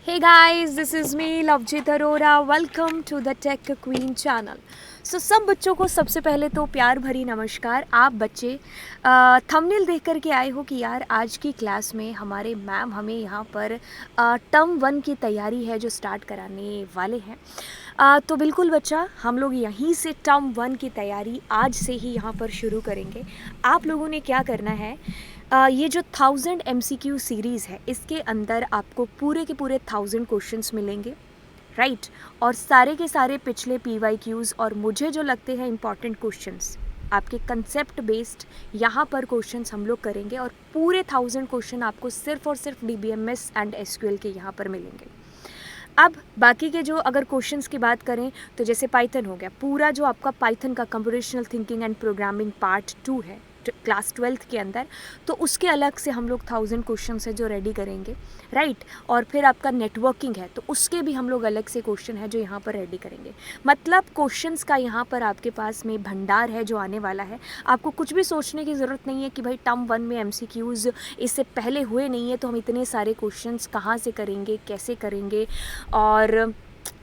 Hey guys, this is me Lovejeet Arora. Welcome to the Tech Queen channel. सब बच्चों को सबसे पहले तो प्यार भरी नमस्कार। आप बच्चे थंबनेल देख कर के आए हो कि यार आज की क्लास में हमारे मैम हमें यहाँ पर टर्म 1 की तैयारी है जो स्टार्ट कराने वाले हैं। तो बिल्कुल बच्चा, हम लोग यहीं से टर्म 1 की तैयारी आज से ही यहाँ पर शुरू करेंगे। आप लोगों ने क्या करना है, ये जो 1000 MCQ सीरीज़ है इसके अंदर आपको पूरे के पूरे 1000 क्वेश्चंस मिलेंगे, राइट। और सारे के सारे पिछले PYQs और मुझे जो लगते हैं इम्पॉर्टेंट क्वेश्चंस, आपके कंसेप्ट बेस्ड यहाँ पर क्वेश्चंस हम लोग करेंगे। और पूरे 1000 क्वेश्चन आपको सिर्फ और सिर्फ DBMS एंड SQL के यहाँ पर मिलेंगे। अब बाकी के जो अगर क्वेश्चंस की बात करें तो जैसे पाइथन हो गया, पूरा जो आपका पाइथन का computational thinking and programming part 2 है क्लास 12th के अंदर, तो उसके अलग से हम लोग 1000 क्वेश्चंस है जो रेडी करेंगे, राइट। और फिर आपका नेटवर्किंग है तो उसके भी हम लोग अलग से क्वेश्चन है जो यहाँ पर रेडी करेंगे। मतलब क्वेश्चंस का यहाँ पर आपके पास में भंडार है जो आने वाला है। आपको कुछ भी सोचने की ज़रूरत नहीं है कि भाई टर्म 1 में MCQs इससे पहले हुए नहीं है तो हम इतने सारे क्वेश्चंस कहाँ से करेंगे, कैसे करेंगे, और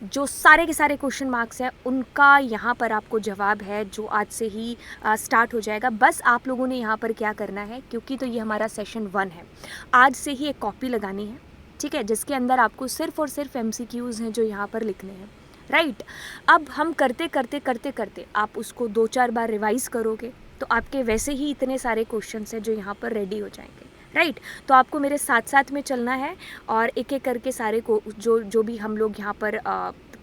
जो सारे के सारे क्वेश्चन मार्क्स हैं उनका यहाँ पर आपको जवाब है जो आज से ही स्टार्ट हो जाएगा। बस आप लोगों ने यहाँ पर क्या करना है, क्योंकि तो ये हमारा सेशन 1 है, आज से ही एक कॉपी लगानी है, ठीक है, जिसके अंदर आपको सिर्फ और सिर्फ MCQs हैं जो यहाँ पर लिखने हैं, राइट। अब हम करते करते करते करते आप उसको 2-4 बार रिवाइज करोगे तो आपके वैसे ही इतने सारे क्वेश्चंस हैं जो यहाँ पर रेडी हो जाएंगे, राइट। तो आपको मेरे साथ साथ में चलना है और एक एक करके सारे को जो भी हम लोग यहाँ पर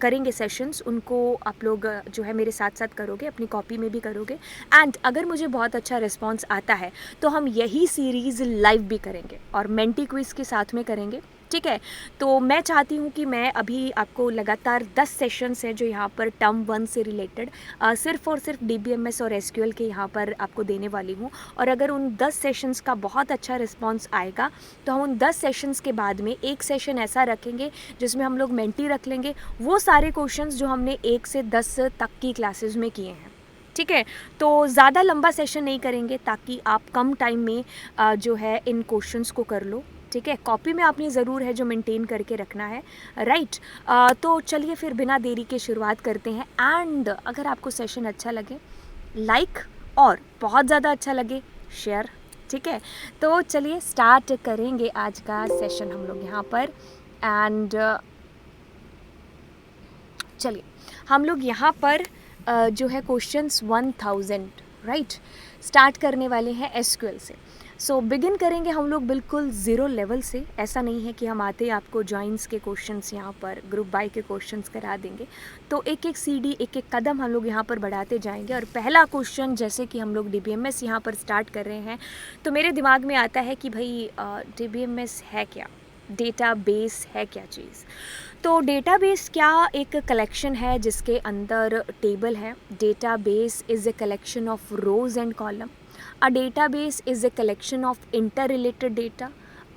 करेंगे सेशंस, उनको आप लोग जो है मेरे साथ साथ करोगे, अपनी कॉपी में भी करोगे। एंड अगर मुझे बहुत अच्छा रिस्पांस आता है तो हम यही सीरीज़ लाइव भी करेंगे और मेंटी क्विज़ के साथ में करेंगे, ठीक है। तो मैं चाहती हूँ कि मैं अभी आपको लगातार 10 सेशंस हैं जो यहाँ पर टर्म 1 से रिलेटेड सिर्फ और सिर्फ DBMS और SQL के यहाँ पर आपको देने वाली हूँ। और अगर उन 10 सेशंस का बहुत अच्छा रिस्पांस आएगा तो हम उन 10 सेशंस के बाद में एक सेशन ऐसा रखेंगे जिसमें हम लोग मेंटी रख लेंगे, वो सारे क्वेश्चंस जो हमने 1 से 10 तक की क्लासेस में किए हैं, ठीक है। तो ज़्यादा लंबा सेशन नहीं करेंगे ताकि आप कम टाइम में जो है इन क्वेश्चंस को कर लो, ठीक है। कॉपी में आपने ज़रूर है जो मेंटेन करके रखना है, राइट। तो चलिए फिर बिना देरी के शुरुआत करते हैं। एंड अगर आपको सेशन अच्छा लगे लाइक, और बहुत ज़्यादा अच्छा लगे शेयर, ठीक है। तो चलिए स्टार्ट करेंगे आज का सेशन हम लोग यहाँ पर। एंड चलिए हम लोग यहाँ पर जो है क्वेश्चंस 1000, राइट, स्टार्ट करने वाले हैं SQL से। सो बिगिन करेंगे हम लोग बिल्कुल ज़ीरो लेवल से। ऐसा नहीं है कि हम आते ही आपको जॉइंस के क्वेश्चंस यहाँ पर ग्रुप बाय के क्वेश्चंस करा देंगे। तो एक एक सीढ़ी, एक एक कदम हम लोग यहाँ पर बढ़ाते जाएंगे। और पहला क्वेश्चन, जैसे कि हम लोग DBMS यहाँ पर स्टार्ट कर रहे हैं, तो मेरे दिमाग में आता है कि भाई DBMS है क्या, डेटाबेस है क्या चीज़। तो डेटाबेस क्या एक कलेक्शन है जिसके अंदर टेबल है। Database is a collection of rose and column. A database is a collection of inter related data.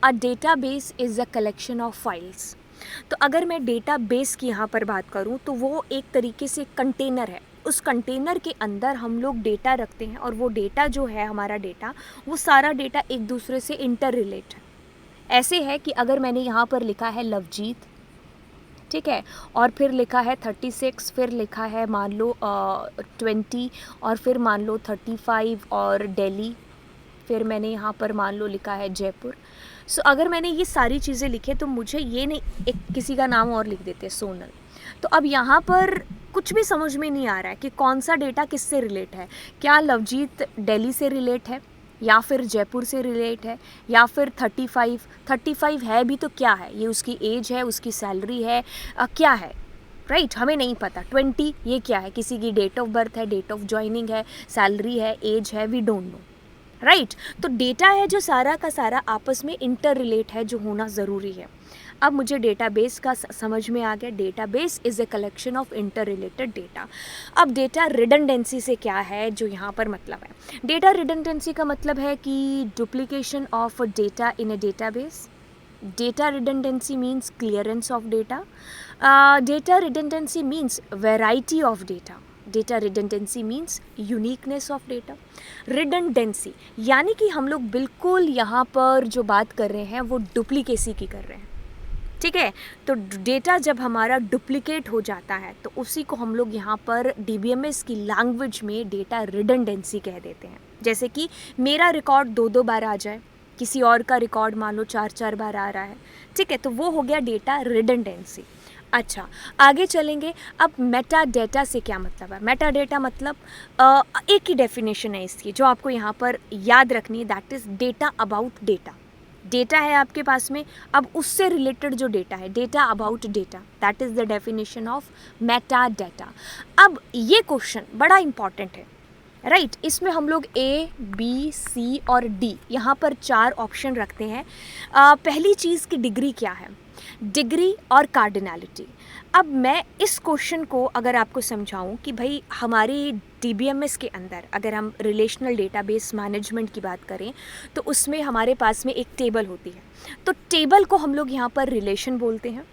A database is a collection of files. तो अगर मैं डेटाबेस की यहाँ पर बात करूँ तो वो एक तरीके से कंटेनर है। उस कंटेनर के अंदर हम लोग डेटा रखते हैं और वो डेटा जो है हमारा डेटा, वो सारा डेटा एक दूसरे से इंटर रिलेट है। ऐसे है कि अगर मैंने यहाँ पर लिखा है लवजीत, ठीक है, और फिर लिखा है 36, फिर लिखा है मान लो 20, और फिर मान लो 35 और दिल्ली, फिर मैंने यहाँ पर मान लो लिखा है जयपुर। सो अगर मैंने ये सारी चीज़ें लिखे तो मुझे ये नहीं, एक किसी का नाम और लिख देते सोनल। तो अब यहाँ पर कुछ भी समझ में नहीं आ रहा है कि कौन सा डेटा किससे रिलेट है। क्या लवजीत दिल्ली से रिलेट है, या फिर जयपुर से रिलेट है, या फिर 35 है भी तो क्या है, ये उसकी एज है, उसकी सैलरी है, क्या है, राइट, हमें नहीं पता। 20 ये क्या है, किसी की डेट ऑफ बर्थ है, डेट ऑफ ज्वाइनिंग है, सैलरी है, एज है, वी डोंट नो, राइट। तो डेटा है जो सारा का सारा आपस में इंटर रिलेट है, जो होना ज़रूरी है। अब मुझे डेटाबेस का समझ में आ गया। Database is a collection of inter related data. अब डेटा रिडंडेंसी से क्या है जो यहाँ पर मतलब है। डेटा रिडंडेंसी का मतलब है कि duplication of data in A database. Data redundancy means clearance of data. Data redundancy means variety of data. Data redundancy means uniqueness of data. Redundancy यानी कि हम लोग बिल्कुल यहाँ पर जो बात कर रहे हैं वो डुप्लीकेसी की कर रहे हैं, ठीक है। तो डेटा जब हमारा डुप्लीकेट हो जाता है तो उसी को हम लोग यहाँ पर डीबीएमएस की लैंग्वेज में डेटा रिडंडेंसी कह देते हैं। जैसे कि मेरा रिकॉर्ड 2-2 बार आ जाए, किसी और का रिकॉर्ड मान लो 4-4 बार आ रहा है, ठीक है, तो वो हो गया डेटा रिडंडेंसी। अच्छा, आगे चलेंगे। अब मेटा डेटा से क्या मतलब है? मेटा डेटा मतलब एक ही डेफिनेशन है इसकी जो आपको यहाँ पर याद रखनी है, that is data about data. Data है आपके पास में, अब उससे रिलेटेड जो डेटा है, data about data, that is the definition of Meta data. अब ये क्वेश्चन बड़ा इंपॉर्टेंट है, राइट। इसमें हम लोग ए, बी, सी और डी यहाँ पर 4 ऑप्शन रखते हैं। पहली चीज़ की डिग्री क्या है? डिग्री और कार्डिनैलिटी। अब मैं इस क्वेश्चन को अगर आपको समझाऊं कि भाई हमारी डीबीएमएस के अंदर अगर हम रिलेशनल डेटाबेस मैनेजमेंट की बात करें तो उसमें हमारे पास में एक टेबल होती है। तो टेबल को हम लोग यहाँ पर रिलेशन बोलते हैं,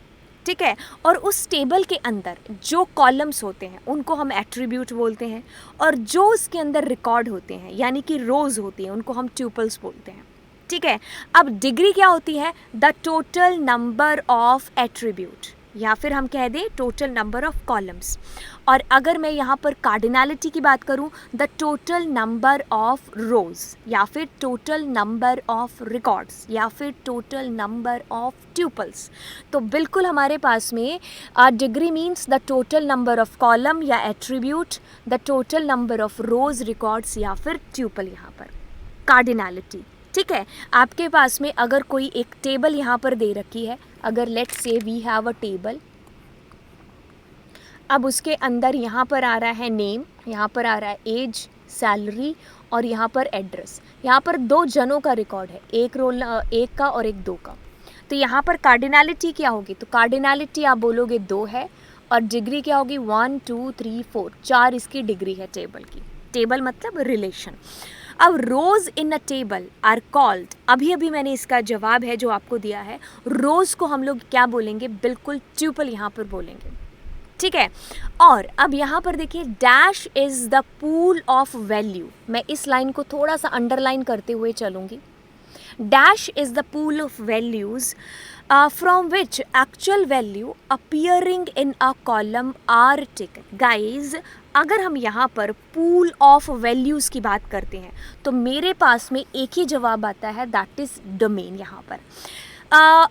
ठीक है। और उस टेबल के अंदर जो कॉलम्स होते हैं उनको हम एट्रीब्यूट बोलते हैं, और जो उसके अंदर रिकॉर्ड होते हैं यानी कि रोज़ होती हैं उनको हम ट्यूपल्स बोलते हैं, ठीक है। अब डिग्री क्या होती है? The total number of attribute, या फिर हम कह दें टोटल नंबर ऑफ कॉलम्स। और अगर मैं यहाँ पर कार्डिनैलिटी की बात करूँ, द टोटल नंबर ऑफ रोज, या फिर टोटल नंबर ऑफ रिकॉर्ड्स, या फिर टोटल नंबर ऑफ ट्यूपल्स। तो बिल्कुल हमारे पास में degree means the total number of column या attribute, the total number of rows, records या फिर ट्यूपल यहाँ पर कार्डिनैलिटी, ठीक है। आपके पास में अगर कोई एक टेबल यहाँ पर दे रखी है, अगर let's say we have a table, अब उसके अंदर यहाँ पर आ रहा है नेम, यहाँ पर आ रहा है एज, सैलरी और यहाँ पर एड्रेस। यहाँ पर 2 जनों का रिकॉर्ड है, एक का और एक 2 का। तो यहाँ पर कार्डिनैलिटी क्या होगी? तो कार्डिनैलिटी आप बोलोगे 2 है, और डिग्री क्या होगी? 1 2 3 4, 4 इसकी डिग्री है टेबल की। टेबल मतलब रिलेशन। अब रोज इन अ टेबल आर कॉल्ड, अभी मैंने इसका जवाब है जो आपको दिया है, रोज को हम लोग क्या बोलेंगे? बिल्कुल ट्यूपल यहाँ पर बोलेंगे, ठीक है। और अब यहाँ पर देखिए, dash is the pool of value. मैं इस लाइन को थोड़ा सा अंडरलाइन करते हुए चलूँगी। Dash is the pool of values from which actual value appearing in a column are taken। Guys, अगर हम यहाँ पर पूल ऑफ वैल्यूज़ की बात करते हैं तो मेरे पास में एक ही जवाब आता है, दैट इज़ डोमेन। यहाँ पर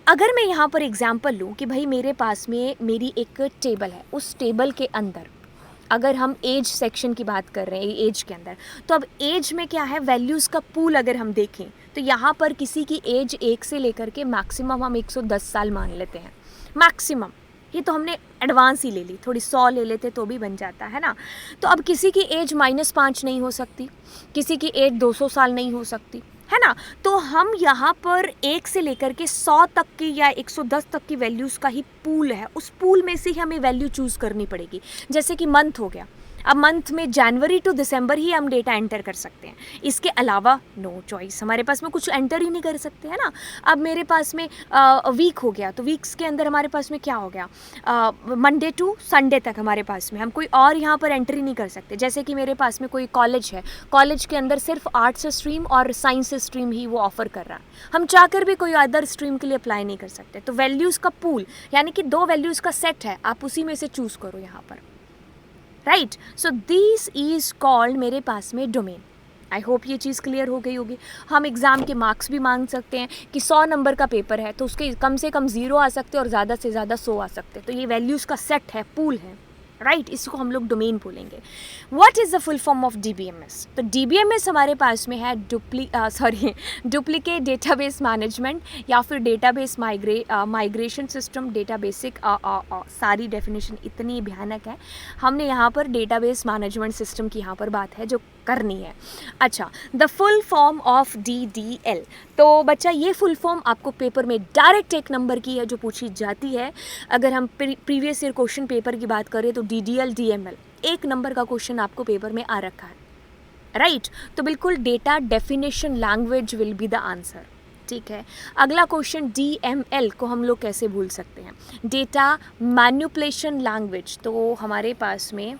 अगर मैं यहाँ पर एग्जांपल लूँ कि भाई मेरे पास में मेरी एक टेबल है, उस टेबल के अंदर अगर हम एज सेक्शन की बात कर रहे हैं, एज के अंदर, तो अब एज में क्या है? वैल्यूज़ का पूल अगर हम देखें तो यहाँ पर किसी की एज 1 से लेकर के मैक्सिमम हम 110 साल मान लेते हैं, मैक्सिमम। ये तो हमने एडवांस ही ले ली, थोड़ी 100 ले लेते तो भी बन जाता है ना। तो अब किसी की एज -5 नहीं हो सकती, किसी की एज 200 साल नहीं हो सकती, है ना। तो हम यहाँ पर 1 से लेकर के 100 तक की या 110 तक की वैल्यूज़ का ही पूल है, उस पूल में से ही हमें वैल्यू चूज़ करनी पड़ेगी। जैसे कि मंथ हो गया, अब मंथ में जनवरी टू दिसंबर ही हम डेटा एंटर कर सकते हैं, इसके अलावा नो चॉइस, हमारे पास में कुछ एंटर ही नहीं कर सकते, है ना। अब मेरे पास में वीक हो गया, तो वीक्स के अंदर हमारे पास में क्या हो गया? मंडे टू संडे तक हमारे पास में हम कोई और यहाँ पर एंट्री नहीं कर सकते। जैसे कि मेरे पास में कोई कॉलेज है, कॉलेज के अंदर सिर्फ आर्ट्स स्ट्रीम और साइंस स्ट्रीम ही वो ऑफर कर रहा है, हम चाहकर भी कोई अदर स्ट्रीम के लिए अप्लाई नहीं कर सकते। तो वैल्यूज़ का पूल यानी कि 2 वैल्यूज़ का सेट है, आप उसी में से चूज़ करो यहाँ पर, right. So this is called मेरे पास में डोमेन। आई होप ये चीज़ क्लियर हो गई होगी। हम एग्ज़ाम के मार्क्स भी मांग सकते हैं कि 100 नंबर का पेपर है तो उसके कम से कम 0 आ सकते हैं और ज़्यादा से ज़्यादा 100 आ सकते हैं। तो ये वैल्यूज़ का सेट है, पूल है, राइट। इसको हम लोग डोमेन बोलेंगे। What is the full form of DBMS? तो डीबीएमएस हमारे पास में है डुप्लीकेट डेटाबेस मैनेजमेंट या फिर database migration system, data basic, सारी डेफिनेशन इतनी भयानक है। हमने यहाँ पर डेटाबेस मैनेजमेंट सिस्टम की यहाँ पर बात है जो करनी है। अच्छा, the full form of DDL। तो बच्चा ये फुल फॉर्म आपको पेपर में डायरेक्ट 1 नंबर की है जो पूछी जाती है। अगर हम प्रीवियस ईयर क्वेश्चन पेपर की बात करें तो DDL DML 1 नंबर का क्वेश्चन आपको पेपर में आ रखा है, राइट। तो बिल्कुल data definition language will be the answer, ठीक है। अगला क्वेश्चन DML को हम लोग कैसे भूल सकते हैं? Data manipulation language. तो हमारे पास में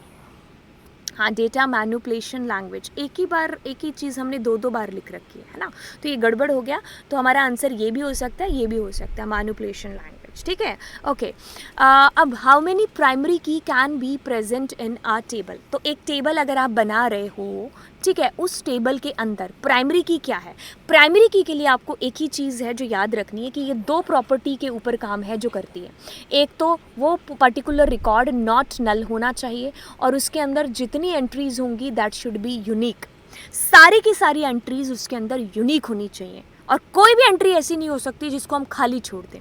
हाँ, डेटा मैनिपुलेशन लैंग्वेज, एक ही चीज़ हमने 2 बार लिख रखी है ना, तो ये गड़बड़ हो गया। तो हमारा आंसर ये भी हो सकता है, ये भी हो सकता है, मैनिपुलेशन लैंग्वेज। पेज, ठीक है। ओके, अब how many primary key can be present in a table. तो एक टेबल अगर आप बना रहे हो, ठीक है, उस टेबल के अंदर प्राइमरी की क्या है। प्राइमरी की के लिए आपको एक ही चीज़ है जो याद रखनी है कि ये दो प्रॉपर्टी के ऊपर काम है जो करती है। एक तो वो पर्टिकुलर रिकॉर्ड नॉट नल होना चाहिए और उसके अंदर जितनी एंट्रीज होंगी दैट शुड बी यूनिक। सारी की सारी एंट्रीज उसके अंदर यूनिक होनी चाहिए और कोई भी एंट्री ऐसी नहीं हो सकती जिसको हम खाली छोड़ दें।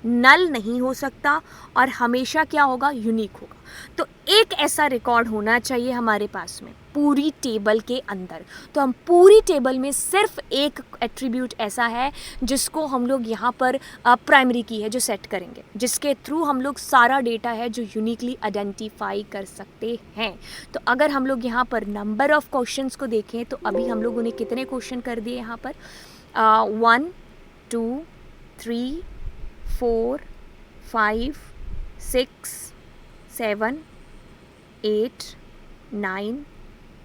नल नहीं हो सकता और हमेशा क्या होगा, यूनिक होगा। तो एक ऐसा रिकॉर्ड होना चाहिए हमारे पास में पूरी टेबल के अंदर। तो हम पूरी टेबल में सिर्फ एक एट्रीब्यूट ऐसा है जिसको हम लोग यहाँ पर प्राइमरी की है जो सेट करेंगे, जिसके थ्रू हम लोग सारा डेटा है जो यूनिकली आइडेंटिफाई कर सकते हैं। तो अगर हम लोग यहाँ पर नंबर ऑफ क्वेश्चंस को देखें तो अभी हम लोगों ने कितने क्वेश्चन कर दिए यहाँ पर, 1 2 3 4 5 6 7 8 9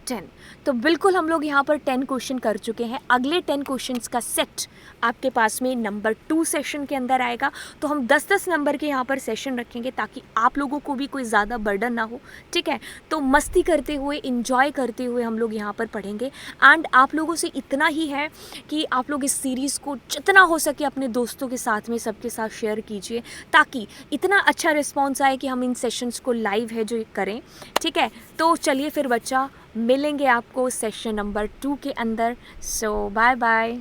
10। तो बिल्कुल हम लोग यहाँ पर 10 क्वेश्चन कर चुके हैं। अगले 10 क्वेश्चंस का सेट आपके पास में नंबर 2 सेशन के अंदर आएगा। तो हम 10-10 नंबर के यहाँ पर सेशन रखेंगे ताकि आप लोगों को भी कोई ज़्यादा बर्डन ना हो, ठीक है। तो मस्ती करते हुए, इंजॉय करते हुए हम लोग यहाँ पर पढ़ेंगे। एंड आप लोगों से इतना ही है कि आप लोग इस सीरीज़ को जितना हो सके अपने दोस्तों के साथ में सबके साथ शेयर कीजिए ताकि इतना अच्छा रिस्पॉन्स आए कि हम इन सेशंस को लाइव है जो करें, ठीक है। तो चलिए फिर बच्चा, मिलेंगे आपको सेशन नंबर 2 के अंदर। सो बाय बाय।